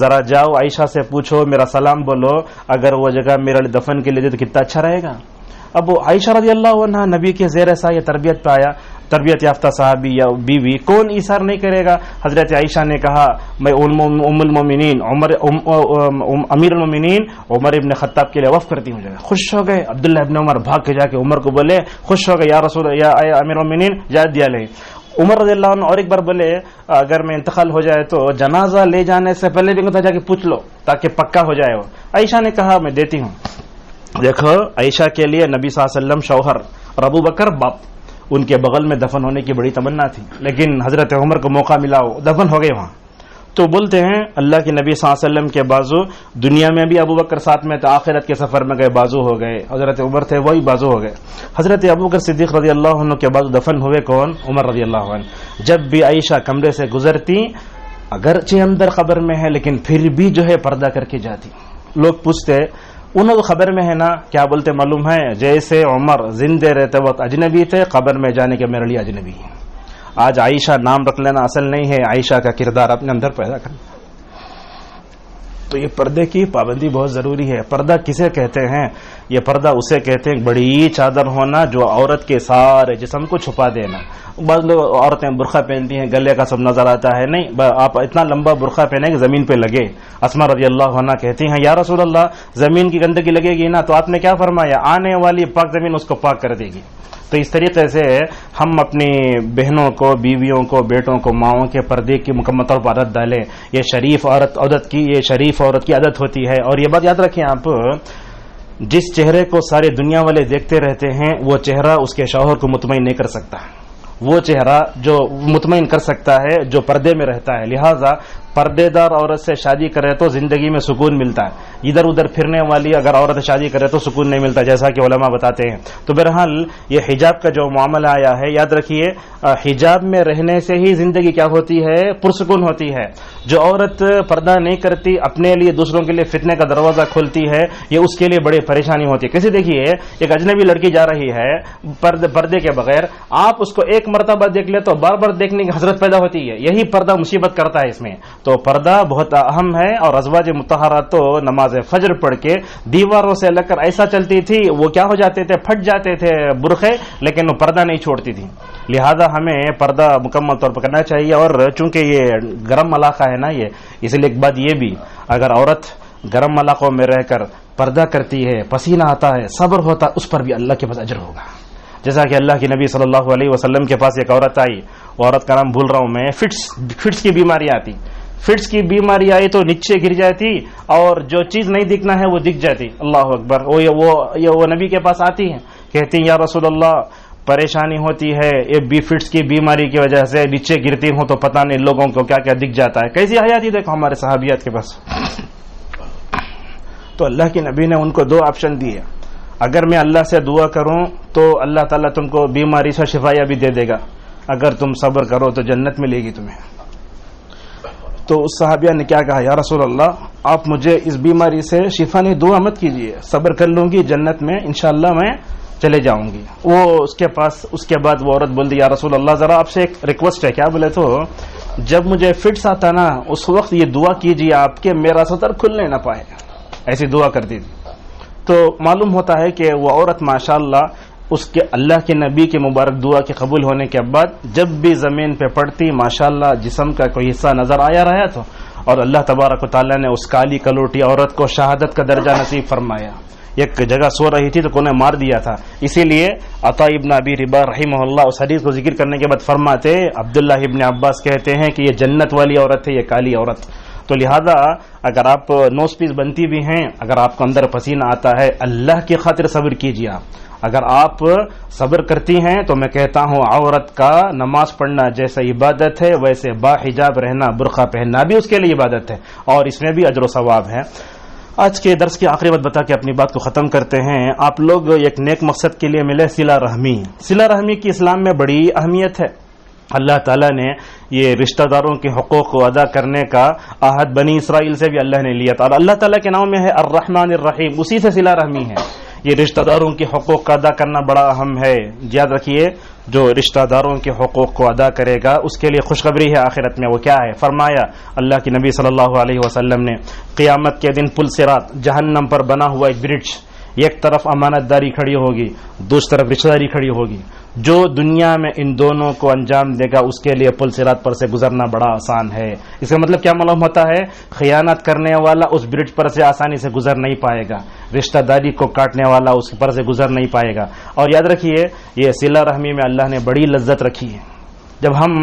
ذرا جاؤ عائشہ سے پوچھو، میرا سلام بولو، اگر وہ جگہ میرے لیے دفن کے لیے دے تو کتنا اچھا رہے گا. اب عائشہ رضی اللہ عنہ نبی کے زیر سایہ تربیت پہ آیا، تربیت یافتہ صحابی یا بیوی، کون ایثار نہیں کرے گا؟ حضرت عائشہ نے کہا میں ام المومنین امیر المومنین عمر ابن خطاب کے لیے وقف کرتی ہوں. خوش ہو گئے. عبداللہ ابن عمر بھاگ کے جا کے عمر کو بولے، خوش ہو گئے یا رسول یا امیر المومنین اجازت دیا لے. عمر رضی اللہ عنہ اور ایک بار بولے اگر میں انتقال ہو جائے تو جنازہ لے جانے سے پہلے بھی جا کے پوچھ لو تاکہ پکا ہو جائے. وہ عائشہ نے کہا میں دیتی ہوں. دیکھو عائشہ کے لیے نبی صلی اللہ علیہ وسلم شوہر اور ابو بکر باپ، ان کے بغل میں دفن ہونے کی بڑی تمنا تھی، لیکن حضرت عمر کو موقع ملا وہ دفن ہو گئے وہاں. تو بولتے ہیں اللہ کے نبی صلی اللہ علیہ وسلم کے بازو دنیا میں بھی ابو بکر ساتھ میں تھے، آخرت کے سفر میں گئے بازو ہو گئے. حضرت عمر تھے وہی بازو ہو گئے. حضرت ابو بکر صدیق رضی اللہ عنہ کے بازو دفن ہوئے کون؟ عمر رضی اللہ عنہ. جب بھی عائشہ کمرے سے گزرتی اگرچہ اندر قبر میں ہے لیکن پھر بھی جو ہے پردہ کر کے جاتی. لوگ پوچھتے انہوں تو خبر میں ہے نا، کیا بولتے معلوم ہے؟ جیسے عمر زندے رہتے وقت اجنبی تھے، قبر میں جانے کے میرے لیے اجنبی ہیں. آج عائشہ نام رکھ لینا اصل نہیں ہے، عائشہ کا کردار اپنے اندر پیدا کرنا. تو یہ پردے کی پابندی بہت ضروری ہے. پردہ کسے کہتے ہیں؟ یہ پردہ اسے کہتے ہیں بڑی چادر ہونا جو عورت کے سارے جسم کو چھپا دینا. بعض لوگ عورتیں برقع پہنتی ہیں گلے کا سب نظر آتا ہے، نہیں، آپ اتنا لمبا برقع پہنے کہ زمین پہ لگے. اسما رضی اللہ عنہ کہتی ہیں یا رسول اللہ زمین کی گندگی لگے گی نا، تو آپ نے کیا فرمایا؟ آنے والی پاک زمین اس کو پاک کر دے گی. تو اس طریقے سے ہم اپنی بہنوں کو، بیویوں کو، بیٹوں کو، ماؤں کے پردے کی مکمل طور پر عادت ڈالیں. یہ شریف عورت کی عادت ہوتی ہے. اور یہ بات یاد رکھیں آپ، جس چہرے کو ساری دنیا والے دیکھتے رہتے ہیں وہ چہرہ اس کے شوہر کو مطمئن نہیں کر سکتا. وہ چہرہ جو مطمئن کر سکتا ہے جو پردے میں رہتا ہے. لہذا پردے دار عورت سے شادی کرے تو زندگی میں سکون ملتا ہے. ادھر ادھر پھرنے والی اگر عورت شادی کرے تو سکون نہیں ملتا، جیسا کہ علماء بتاتے ہیں. تو بہرحال یہ حجاب کا جو معاملہ آیا ہے یاد رکھیے، حجاب میں رہنے سے ہی زندگی کیا ہوتی ہے؟ پرسکون ہوتی ہے. جو عورت پردہ نہیں کرتی اپنے لیے دوسروں کے لیے فتنے کا دروازہ کھولتی ہے، یہ اس کے لیے بڑی پریشانی ہوتی ہے. کیسے دیکھیے ایک اجنبی لڑکی جا رہی ہے پردے کے بغیر، آپ اس کو ایک مرتبہ دیکھ لے تو بار بار دیکھنے کی حسرت پیدا ہوتی ہے. یہی پردہ مصیبت کرتا ہے اس میں. تو پردہ بہت اہم ہے. اور ازواج مطہرات تو نماز فجر پڑھ کے دیواروں سے لگ کر ایسا چلتی تھی وہ کیا ہو جاتے تھے؟ پھٹ جاتے تھے برقعے، لیکن وہ پردہ نہیں چھوڑتی تھی. لہذا ہمیں پردہ مکمل طور پر کرنا چاہیے. اور چونکہ یہ گرم علاقہ ہے نا یہ، اس لیے ایک بات یہ بھی، اگر عورت گرم علاقوں میں رہ کر پردہ کرتی ہے، پسینہ آتا ہے، صبر ہوتا ہے، اس پر بھی اللہ کے پاس اجر ہوگا. جیسا کہ اللہ کے نبی صلی اللہ علیہ وسلم کے پاس ایک عورت آئی، وہ عورت کا نام بھول رہا ہوں میں، فٹس کی بیماری آتی. فٹس کی بیماری آئی تو نیچے گر جاتی اور جو چیز نہیں دکھنا ہے وہ دکھ جاتی. اللہ اکبر. وہ نبی کے پاس آتی ہیں، کہتی ہیں یا رسول اللہ پریشانی ہوتی ہے، یہ فٹس کی بیماری کی وجہ سے نیچے گرتی ہوں تو پتہ نہیں لوگوں کو کیا کیا دکھ جاتا ہے. کیسی حیاتی دیکھو ہمارے صحابیات کے پاس. تو اللہ کے نبی نے ان کو دو آپشن دیے. اگر میں اللہ سے دعا کروں تو اللہ تعالیٰ تم کو بیماری سے شفا بھی دے دے گا، اگر تم صبر کرو تو جنت ملے گی تمہیں. تو اس صحابیہ نے کیا کہا؟ یا رسول اللہ آپ مجھے اس بیماری سے شفا نہیں، دعا مت کیجیے، صبر کر لوں گی، جنت میں انشاءاللہ میں چلے جاؤں گی. وہ اس کے بعد وہ عورت بول دی یا رسول اللہ ذرا آپ سے ایک ریکویسٹ ہے. کیا بولے؟ تو جب مجھے فٹس آتا نا اس وقت یہ دعا کیجیے آپ کے میرا سطر کھلنے نہ پائے. ایسی دعا کرتی تھی. تو معلوم ہوتا ہے کہ وہ عورت ماشاءاللہ اس کے اللہ کے نبی کے مبارک دعا کے قبول ہونے کے بعد جب بھی زمین پہ پڑتی ماشاءاللہ جسم کا کوئی حصہ نظر آیا رہا تو، اور اللہ تبارک و تعالیٰ نے اس کالی کلوٹی عورت کو شہادت کا درجہ نصیب فرمایا. ایک جگہ سو رہی تھی تو کوئی نے مار دیا تھا. اسی لیے عطا ابن ابی ربا رحمہ اللہ اس حدیث کو ذکر کرنے کے بعد فرماتے عبداللہ ابن عباس کہتے ہیں کہ یہ جنت والی عورت ہے، یہ کالی عورت. تو لہذا اگر آپ نوز پیس بنتی بھی ہیں، اگر آپ کو اندر پسینہ آتا ہے، اللہ کی خاطر صبر کیجیے. اگر آپ صبر کرتی ہیں تو میں کہتا ہوں عورت کا نماز پڑھنا جیسے عبادت ہے ویسے با حجاب رہنا، برقع پہننا بھی اس کے لیے عبادت ہے، اور اس میں بھی اجر و ثواب ہے. آج کے درس کی آخری بات بتا کے اپنی بات کو ختم کرتے ہیں. آپ لوگ ایک نیک مقصد کے لیے ملے، صلہ رحمی. صلہ رحمی کی اسلام میں بڑی اہمیت ہے. اللہ تعالیٰ نے یہ رشتہ داروں کے حقوق کو ادا کرنے کا عہد بنی اسرائیل سے بھی اللہ نے لیا تھا، اور اللہ تعالیٰ کے نام میں ہے الرحمن الرحیم، اسی سے صلہ رحمی ہے. یہ رشتہ داروں کے حقوق کا ادا کرنا بڑا اہم ہے. یاد رکھیے جو رشتہ داروں کے حقوق کو ادا کرے گا اس کے لیے خوشخبری ہے آخرت میں. وہ کیا ہے؟ فرمایا اللہ کے نبی صلی اللہ علیہ وسلم نے قیامت کے دن پل صراط جہنم پر بنا ہوا ایک برج، ایک طرف امانت داری کھڑی ہوگی، دوسری طرف رشتہ داری کھڑی ہوگی. جو دنیا میں ان دونوں کو انجام دے گا اس کے لیے پل صراط پر سے گزرنا بڑا آسان ہے. اس کا مطلب کیا معلوم ہوتا ہے؟ خیانت کرنے والا اس برج پر سے آسانی سے گزر نہیں پائے گا، رشتہ داری کو کاٹنے والا اس پر سے گزر نہیں پائے گا. اور یاد رکھیے یہ صلہ رحمی میں اللہ نے بڑی لذت رکھی ہے. جب ہم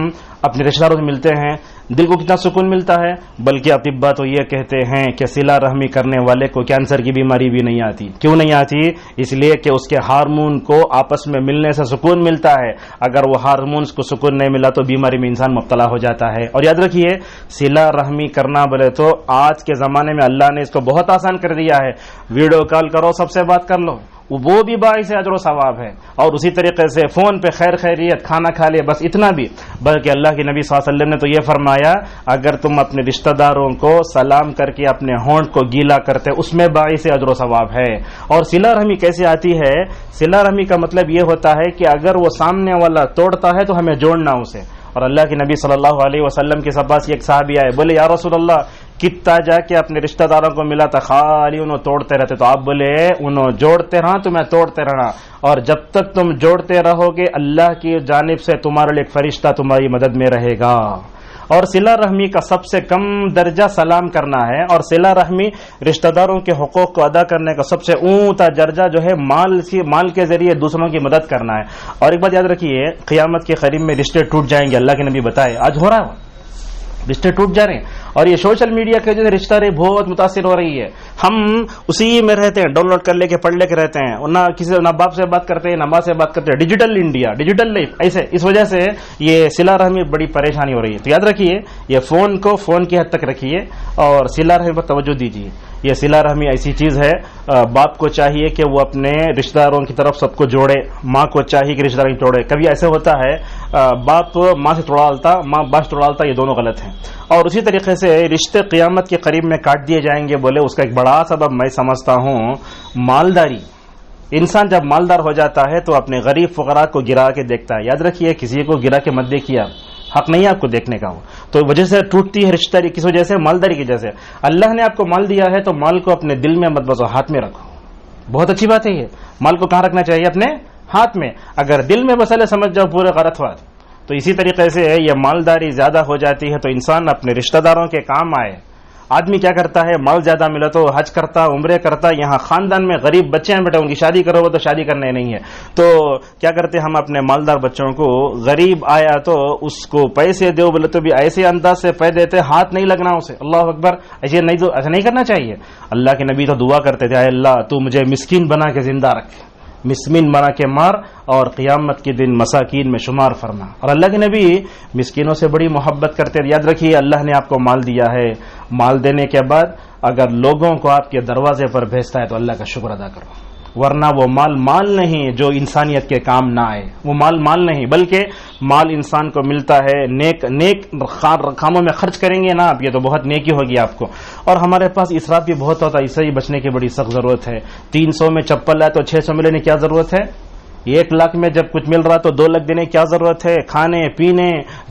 اپنے رشتہ داروں سے ملتے ہیں دل کو کتنا سکون ملتا ہے، بلکہ اطباء تو یہ کہتے ہیں کہ صلہ رحمی کرنے والے کو کینسر کی بیماری بھی نہیں آتی. کیوں نہیں آتی؟ اس لیے کہ اس کے ہارمون کو آپس میں ملنے سے سکون ملتا ہے. اگر وہ ہارمونز کو سکون نہیں ملا تو بیماری میں انسان مبتلا ہو جاتا ہے. اور یاد رکھیے صلہ رحمی کرنا بولے تو آج کے زمانے میں اللہ نے اس کو بہت آسان کر دیا ہے. ویڈیو کال کرو، سب سے بات کر لو، وہ بھی باعث اجر و ثواب ہے. اور اسی طریقے سے فون پہ خیر خیریت، کھانا کھا لے، بس اتنا بھی. بلکہ اللہ کے نبی صلی اللہ علیہ وسلم نے تو یہ فرمایا اگر تم اپنے رشتہ داروں کو سلام کر کے اپنے ہونٹ کو گیلا کرتے اس میں باعث اجر و ثواب ہے. اور صلہ رحمی کیسے آتی ہے؟ صلہ رحمی کا مطلب یہ ہوتا ہے کہ اگر وہ سامنے والا توڑتا ہے تو ہمیں جوڑنا اسے. اور اللہ کے نبی صلی اللہ علیہ وسلم کے پاس ایک صحابی آئے، بولے یا رسول اللہ کتا جا کے اپنے رشتہ داروں کو ملا تھا، خالی انہوں توڑتے رہتے. تو آپ بولے انہوں جوڑتے رہا تو میں توڑتے رہنا، اور جب تک تم جوڑتے رہو گے اللہ کی جانب سے تمہارے لیے ایک فرشتہ تمہاری مدد میں رہے گا. اور صلہ رحمی کا سب سے کم درجہ سلام کرنا ہے، اور صلہ رحمی رشتہ داروں کے حقوق کو ادا کرنے کا سب سے اونچا درجہ جو ہے مال کے ذریعے دوسروں کی مدد کرنا ہے. اور ایک بات یاد رکھیے قیامت کے قریب میں رشتے ٹوٹ جائیں گے. اللہ کے نبی بتائے آج ہو رہا ہے رشتے ٹوٹ جا رہے ہیں. اور یہ سوشل میڈیا کے جو رشتہ داری بہت متاثر ہو رہی ہے. ہم اسی میں رہتے ہیں، ڈاؤن لوڈ کر لے کے پڑھ لے کے رہتے ہیں، نہ باپ سے بات کرتے ہیں نہ ماں سے بات کرتے ہیں. ڈیجیٹل انڈیا، ڈیجیٹل لائف ایسے، اس وجہ سے یہ صلہ رحمی بڑی پریشانی ہو رہی ہے. تو یاد رکھیے یہ فون کو فون کی حد تک رکھیے اور صلہ رحمی پر توجہ دیجیے. یہ صلہ رحمی ایسی چیز ہے باپ کو چاہیے کہ وہ اپنے رشتہ داروں کی طرف سب کو جوڑے، ماں کو چاہیے کہ رشتہ داروں کو جوڑے. کبھی ایسے ہوتا ہے باپ ماں سے توڑا ڈالتا، ماں باپ سے توڑا ڈالتا، یہ دونوں غلط ہیں. اور اسی طریقے سے رشتے قیامت کے قریب میں کاٹ دیے جائیں گے. بولے اس کا ایک بڑا سبب میں سمجھتا ہوں مالداری. انسان جب مالدار ہو جاتا ہے تو اپنے غریب فقراء کو گرا کے دیکھتا ہے. یاد رکھیے کسی کو گرا کے مت دیکھیے، حق نہیں ہے آپ کو دیکھنے کا. تو وجہ سے ٹوٹتی ہے رشتہ داری کس وجہ سے؟ مالداری کی وجہ سے. اللہ نے آپ کو مال دیا ہے تو مال کو اپنے دل میں مت بسو، ہاتھ میں رکھو. بہت اچھی بات ہے. یہ مال کو کہاں رکھنا چاہیے؟ اپنے ہاتھ میں. اگر دل میں بسلے سمجھ جاؤ پورے غلط بات. تو اسی طریقے سے یہ مالداری زیادہ ہو جاتی ہے تو انسان اپنے رشتہ داروں کے کام آئے. آدمی کیا کرتا ہے مال زیادہ ملا تو حج کرتا، عمرے کرتا. یہاں خاندان میں غریب بچے ہیں بیٹا ان کی شادی کرو، وہ تو شادی کرنے نہیں ہے. تو کیا کرتے ہم اپنے مالدار بچوں کو، غریب آیا تو اس کو پیسے دو بولے تو بھی ایسے انداز سے پے دیتے، ہاتھ نہیں لگنا اسے. اللہ اکبر، ایسے نہیں کرنا چاہیے. اللہ کے نبی تو دعا کرتے تھے اے اللہ تو مجھے مسکین بنا کے زندہ رکھ، مسکین بنا کے مار، اور قیامت کے دن مساکین میں شمار فرما. اور اللہ کے نبی مسکینوں سے بڑی محبت کرتے. یاد رکھیے اللہ نے آپ کو مال دیا ہے، مال دینے کے بعد اگر لوگوں کو آپ کے دروازے پر بھیجتا ہے تو اللہ کا شکر ادا کرو. ورنہ وہ مال نہیں جو انسانیت کے کام نہ آئے. وہ مال نہیں بلکہ مال انسان کو ملتا ہے نیک کاموں میں خرچ کریں گے نا آپ، یہ تو بہت نیکی ہوگی آپ کو. اور ہمارے پاس اسراف بھی بہت ہوتا ہے، اس سے ہی بچنے کی بڑی سخت ضرورت ہے. 300 میں چپل ہے تو 600 میں لینے کی کیا ضرورت ہے؟ 1 لاکھ میں جب کچھ مل رہا تو 2 لاکھ دینے کی کیا ضرورت ہے؟ کھانے پینے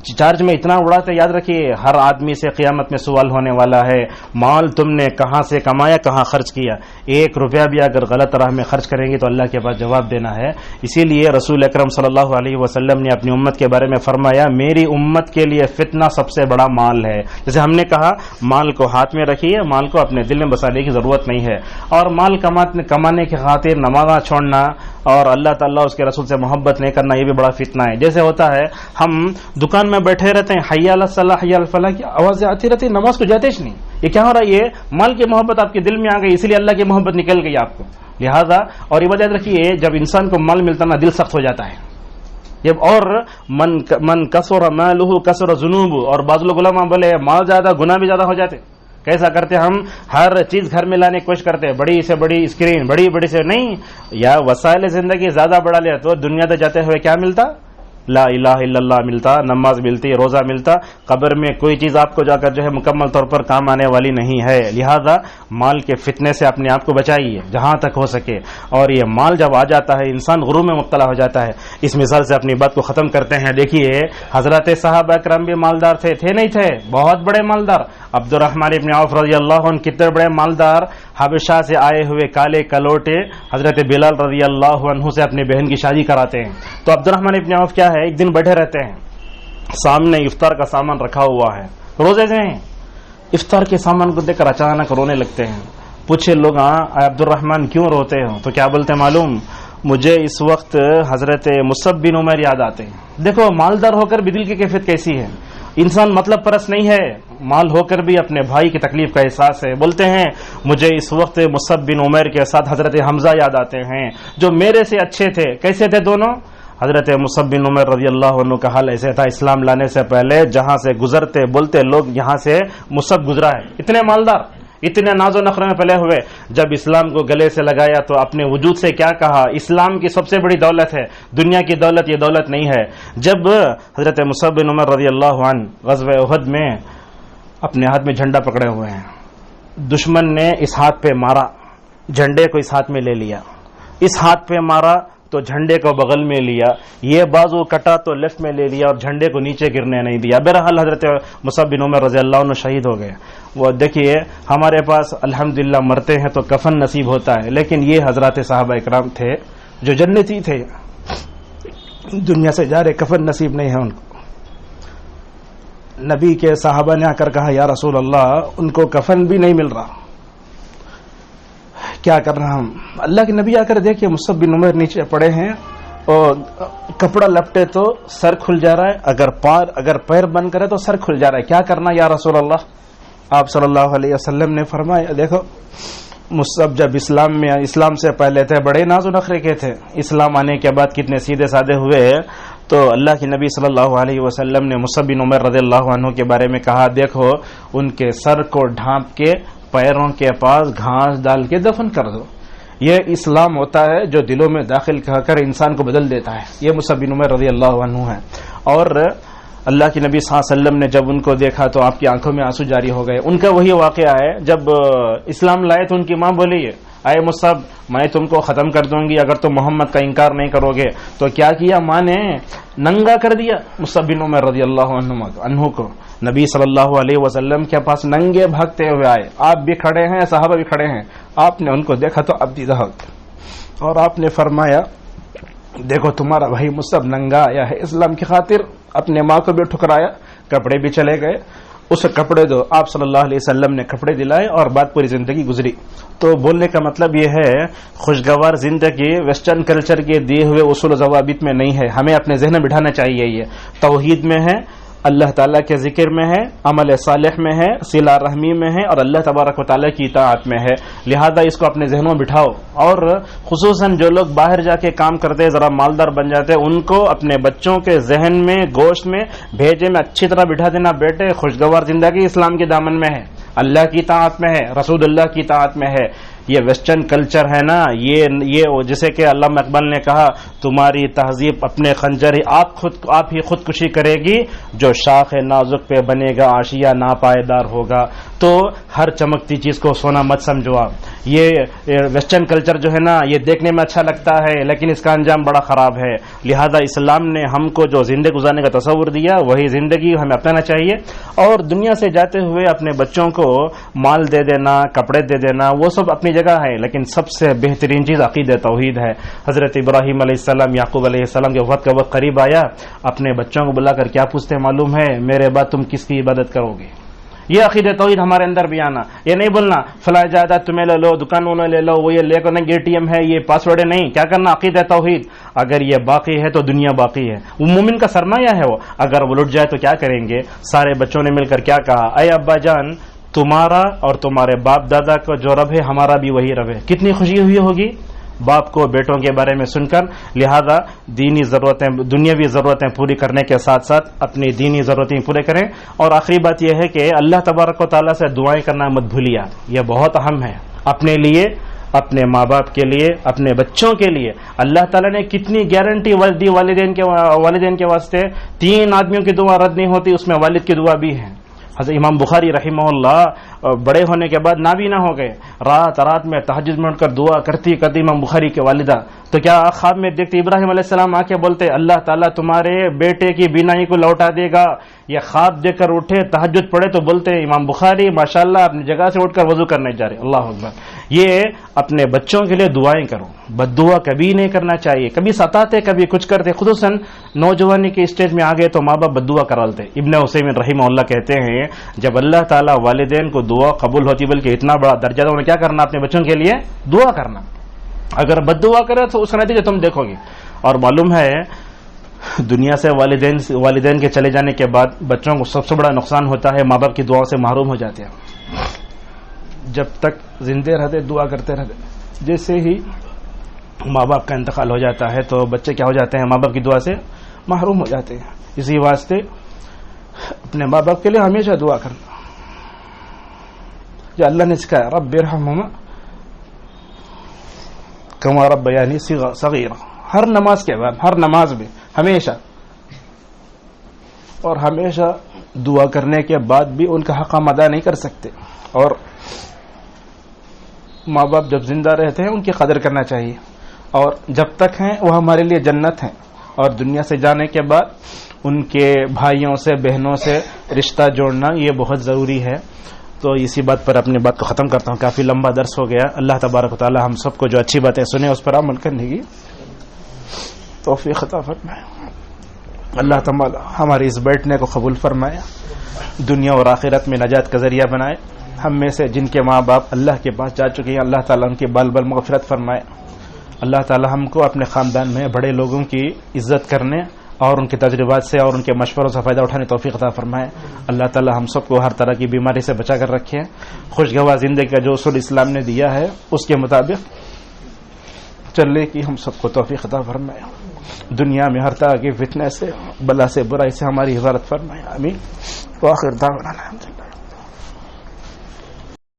چارج میں اتنا اڑاتے. یاد رکھیے ہر آدمی سے قیامت میں سوال ہونے والا ہے مال تم نے کہاں سے کمایا، کہاں خرچ کیا. 1 روپیہ بھی اگر غلط راہ میں خرچ کریں گے تو اللہ کے پاس جواب دینا ہے. اسی لیے رسول اکرم صلی اللہ علیہ وسلم نے اپنی امت کے بارے میں فرمایا میری امت کے لیے فتنہ سب سے بڑا مال ہے. جیسے ہم نے کہا مال کو ہاتھ میں رکھیے، مال کو اپنے دل میں بسانے کی ضرورت نہیں ہے. اور مال کمانے کی خاطر نمازاں چھوڑنا اور اللہ تعالیٰ اس کے رسول سے محبت نہیں کرنا یہ بھی بڑا فتنہ ہے. جیسے ہوتا ہے ہم دکان میں بیٹھے رہتے ہیں، حی علی الصلاح حی علی الفلاح کی آوازیں آتی رہتی، نماز کو جاتے ہی نہیں. یہ کیا ہو رہا ہے؟ یہ مال کی محبت آپ کے دل میں آ گئی، اس لیے اللہ کی محبت نکل گئی آپ کو. لہذا اور یہ وجہ رکھیے جب انسان کو مال ملتا نا دل سخت ہو جاتا ہے. جب اور من کثر مالہ کثر ذنوبہ، اور بعض لوگ علماء بولے مال زیادہ گناہ بھی زیادہ ہو جاتے. کیسا کرتے ہم ہر چیز گھر میں لانے کی کوشش کرتے، بڑی سے بڑی اسکرین، بڑی سے نہیں، یا وسائل زندگی زیادہ بڑھا لیا تو دنیا تک جاتے ہوئے کیا ملتا؟ لا الہ الا اللہ ملتا، نماز ملتی، روزہ ملتا. قبر میں کوئی چیز آپ کو جا کر جو ہے مکمل طور پر کام آنے والی نہیں ہے. لہذا مال کے فتنے سے اپنے آپ کو بچائیے جہاں تک ہو سکے. اور یہ مال جب آ جاتا ہے انسان غرور میں مبتلا ہو جاتا ہے. اس مثال سے اپنی بات کو ختم کرتے ہیں. دیکھیے حضرت صحابہ کرام بھی مالدار تھے نہیں تھے؟ بہت بڑے مالدار. عبد الرحمن ابن عوف رضی اللہ عنہ کتنے بڑے مالدار. حبشہ سے آئے ہوئے کالے کلوٹے حضرت بلال رضی اللہ عنہ سے اپنی بہن کی شادی کراتے ہیں. تو عبد الرحمن ابن عوف کیا ہے، ایک دن بیٹھے رہتے ہیں، سامنے افطار کا سامان رکھا ہوا ہے، روزے سے ہیں، افطار کے سامان کو دیکھ کر اچانک رونے لگتے ہیں. پوچھے لوگ، عبد الرحمن کیوں روتے ہو؟ تو کیا بولتے معلوم، مجھے اس وقت حضرت مصعب بن عمیر یاد آتے ہیں. دیکھو مالدار ہو کر بھی دل کی کیفیت کیسی ہے. انسان مطلب پرست نہیں ہے، مال ہو کر بھی اپنے بھائی کی تکلیف کا احساس ہے. بولتے ہیں مجھے اس وقت مصعب بن عمیر کے ساتھ حضرت حمزہ یاد آتے ہیں جو میرے سے اچھے تھے. کیسے تھے دونوں؟ حضرت مصعب بن عمیر رضی اللہ عنہ کا حال ایسے تھا، اسلام لانے سے پہلے جہاں سے گزرتے بولتے لوگ یہاں سے مصعب گزرا ہے. اتنے مالدار، اتنے ناز و نخرے میں پلے ہوئے، جب اسلام کو گلے سے لگایا تو اپنے وجود سے کیا کہا، اسلام کی سب سے بڑی دولت ہے، دنیا کی دولت یہ دولت نہیں ہے. جب حضرت مصعب بن عمر رضی اللہ عنہ غزوہ احد میں اپنے ہاتھ میں جھنڈا پکڑے ہوئے ہیں، دشمن نے اس ہاتھ پہ مارا، جھنڈے کو اس ہاتھ میں لے لیا، اس ہاتھ پہ مارا تو جھنڈے کو بغل میں لیا، یہ بازو کٹا تو لیفٹ میں لے لیا اور جھنڈے کو نیچے گرنے نہیں دیا. بہرحال حضرت مصعب بن عمر رضی اللہ عنہ شہید ہو گئے. وہ دیکھیے ہمارے پاس الحمدللہ مرتے ہیں تو کفن نصیب ہوتا ہے، لیکن یہ حضرات صحابہ اکرام تھے جو جنتی تھے، دنیا سے جا رہے، کفن نصیب نہیں ہے ان کو. نبی کے صحابہ نے آ کر کہا یا رسول اللہ ان کو کفن بھی نہیں مل رہا، کیا کرنا ہم؟ اللہ کے نبی آ کر دیکھیں مصعب بن عمیر نیچے پڑے ہیں اور کپڑا لپٹے تو سر کھل جا رہا ہے، اگر پیر بند کرے تو سر کھل جا رہا ہے، کیا کرنا یا رسول اللہ؟ آپ صلی اللہ علیہ وسلم نے فرمایا دیکھو مصعب جب اسلام سے پہلے تھے بڑے ناز و نخرے کے تھے، اسلام آنے کے بعد کتنے سیدھے سادے ہوئے. تو اللہ کے نبی صلی اللہ علیہ وسلم نے مصعب بن عمیر رضی اللہ عنہ کے بارے میں کہا دیکھو ان کے سر کو ڈھانپ کے پیروں کے پاس گھاس ڈال کے دفن کر دو. یہ اسلام ہوتا ہے جو دلوں میں داخل کر انسان کو بدل دیتا ہے. یہ مصعب بن عمیر رضی اللہ عنہ ہے. اور اللہ کے نبی صلی اللہ علیہ وسلم نے جب ان کو دیکھا تو آپ کی آنکھوں میں آنسو جاری ہو گئے. ان کا وہی واقعہ ہے جب اسلام لائے تو ان کی ماں بولی اے مصعب میں تم کو ختم کر دوں گی اگر تم محمد کا انکار نہیں کرو گے. تو کیا کیا ماں نے؟ ننگا کر دیا مصعب بن عمیر رضی اللہ عنہ کو. نبی صلی اللہ علیہ وسلم کے پاس ننگے بھاگتے ہوئے آئے، آپ بھی کھڑے ہیں، صحابہ بھی کھڑے ہیں. آپ نے ان کو دیکھا تو اب دیدہ اور آپ نے فرمایا دیکھو تمہارا بھائی مصعب ننگا آیا ہے اسلام کی خاطر. اپنے ماں کو بھی ٹھکرایا، کپڑے بھی چلے گئے، اسے کپڑے دو. آپ صلی اللہ علیہ وسلم نے کپڑے دلائے اور بات پوری زندگی گزری. تو بولنے کا مطلب یہ ہے خوشگوار زندگی ویسٹرن کلچر کے دیے ہوئے اصول و ضوابط میں نہیں ہے. ہمیں اپنے ذہن میں بٹھانا چاہیے یہ توحید میں ہے، اللہ تعالیٰ کے ذکر میں ہے، عمل صالح میں ہے، صلہ رحمی میں ہے اور اللہ تبارک و تعالیٰ کی اطاعت میں ہے. لہذا اس کو اپنے ذہنوں میں بٹھاؤ. اور خصوصاً جو لوگ باہر جا کے کام کرتے ذرا مالدار بن جاتے ان کو اپنے بچوں کے ذہن میں گوشت میں بھیجے میں اچھی طرح بٹھا دینا بیٹے خوشگوار زندگی اسلام کے دامن میں ہے، اللہ کی اطاعت میں ہے، رسول اللہ کی اطاعت میں ہے. یہ ویسٹرن کلچر ہے نا، یہ جسے کہ علامہ اقبال نے کہا تمہاری تہذیب اپنے خنجر آپ ہی خودکشی کرے گی، جو شاخ نازک پہ بنے گا آشیہ ناپائیدار ہوگا. تو ہر چمکتی چیز کو سونا مت سمجھو آپ. یہ ویسٹرن کلچر جو ہے نا یہ دیکھنے میں اچھا لگتا ہے لیکن اس کا انجام بڑا خراب ہے. لہذا اسلام نے ہم کو جو زندگی گزارنے کا تصور دیا وہی زندگی ہمیں اپنانا چاہیے. اور دنیا سے جاتے ہوئے اپنے بچوں کو مال دے دینا، کپڑے دے دینا، وہ سب اپنی جگہ ہے، لیکن سب سے بہترین چیز عقیدہ توحید ہے. حضرت ابراہیم علیہ السلام، یعقوب علیہ السلام کے وفات کا وقت قریب آیا، اپنے بچوں کو بلا کر کیا پوچھتے معلوم ہے؟ میرے بعد تم کس کی عبادت کرو گے؟ یہ عقیدہ توحید ہمارے اندر بھی آنا. یہ نہیں بولنا فلاں جائیداد تمہیں لے لو، دکانوں نے لے لو، وہ یہ لے کر نہیں، اے ٹی ایم ہے، یہ پاسورڈ ہے، نہیں. کیا کرنا؟ عقیدہ توحید. اگر یہ باقی ہے تو دنیا باقی ہے. وہ مومن کا سرمایہ ہے. وہ اگر وہ لٹ جائے تو کیا کریں گے؟ سارے بچوں نے مل کر کیا کہا؟ اے ابا جان تمہارا اور تمہارے باپ دادا کا جو رب ہے ہمارا بھی وہی رب ہے. کتنی خوشی ہوئی ہوگی باپ کو بیٹوں کے بارے میں سن کر. لہذا دینی ضرورتیں، دنیاوی ضرورتیں پوری کرنے کے ساتھ ساتھ اپنی دینی ضرورتیں پورے کریں. اور آخری بات یہ ہے کہ اللہ تبارک و تعالیٰ سے دعائیں کرنا مت بھولیا، یہ بہت اہم ہے. اپنے لیے، اپنے ماں باپ کے لیے، اپنے بچوں کے لیے اللہ تعالیٰ نے کتنی گارنٹی دی والدین کے واسطے. 3 آدمیوں کی دعا رد نہیں ہوتی، اس میں والد کی دعا بھی ہے. حضرت امام بخاری رحمہ اللہ بڑے ہونے کے بعد نابینا ہو گئے، رات رات میں تہجد میں اٹھ کر دعا کرتی امام بخاری کے والدہ، تو کیا خواب میں دیکھتے ابراہیم علیہ السلام آ کے بولتے اللہ تعالیٰ تمہارے بیٹے کی بینائی کو لوٹا دے گا، یا خواب دیکھ کر اٹھے تہجد پڑھے تو بولتے امام بخاری ماشاءاللہ اپنی جگہ سے اٹھ کر وضو کرنے جا رہے، اللہ اکبر۔ یہ اپنے بچوں کے لیے دعائیں کرو، بد دعا کبھی نہیں کرنا چاہیے، کبھی ستاتے کبھی کچھ کرتے، خصوصاً نوجوانی کے اسٹیج میں آ گئے تو ماں باپ بد دعا کرا لیتے۔ ابن عثیمین رحمہ اللہ کہتے ہیں جب اللہ تعالیٰ والدین کو دعا قبول ہوتی بلکہ اتنا بڑا درجہ تو انہیں کیا کرنا، اپنے بچوں کے لیے دعا کرنا، اگر بد دعا کرے تو اس کا نتیجہ تم دیکھو گے۔ اور معلوم ہے دنیا سے والدین کے چلے جانے کے بعد بچوں کو سب سے بڑا نقصان ہوتا ہے، ماں باپ کی دعاؤں سے محروم ہو جاتے ہیں، جب تک زندے رہتے دعا کرتے رہتے، جیسے ہی ماں باپ کا انتقال ہو جاتا ہے تو بچے کیا ہو جاتے ہیں، ماں باپ کی دعا سے محروم ہو جاتے ہیں۔ اسی واسطے اپنے ماں باپ کے لیے ہمیشہ دعا کرنا، جو اللہ نے سکھایا رب ارحمہما کما ربیانی صغیرا، ہر نماز کے بعد، ہر نماز میں ہمیشہ اور ہمیشہ دعا کرنے کے بعد بھی ان کا حق ہم ادا نہیں کر سکتے، اور ماں باپ جب زندہ رہتے ہیں ان کی قدر کرنا چاہیے، اور جب تک ہیں وہ ہمارے لیے جنت ہیں، اور دنیا سے جانے کے بعد ان کے بھائیوں سے بہنوں سے رشتہ جوڑنا یہ بہت ضروری ہے۔ تو اسی بات پر اپنی بات کو ختم کرتا ہوں، کافی لمبا درس ہو گیا۔ اللہ تبارک و تعالی ہم سب کو جو اچھی باتیں سنیں اس پر عمل کرنے کی توفیق عطا فرمائے۔ اللہ تعالی ہماری اس بیٹھنے کو قبول فرمائے، دنیا اور آخرت میں نجات کا ذریعہ بنائے۔ ہم میں سے جن کے ماں باپ اللہ کے پاس جا چکے ہیں اللہ تعالیٰ ان کی بال بال مغفرت فرمائے۔ اللہ تعالیٰ ہم کو اپنے خاندان میں بڑے لوگوں کی عزت کرنے اور ان کے تجربات سے اور ان کے مشوروں سے فائدہ اٹھانے توفیق عطا فرمائے۔ اللہ تعالیٰ ہم سب کو ہر طرح کی بیماری سے بچا کر رکھے، خوشگوار زندگی کا جو اصول اسلام نے دیا ہے اس کے مطابق چلنے کی ہم سب کو توفیق عطا فرمائے۔ دنیا میں ہر طرح کی فتنہ سے، بلا سے، برائی سے ہماری حفاظت فرمائے، آمین۔ وآخر دعوانا الحمدللہ۔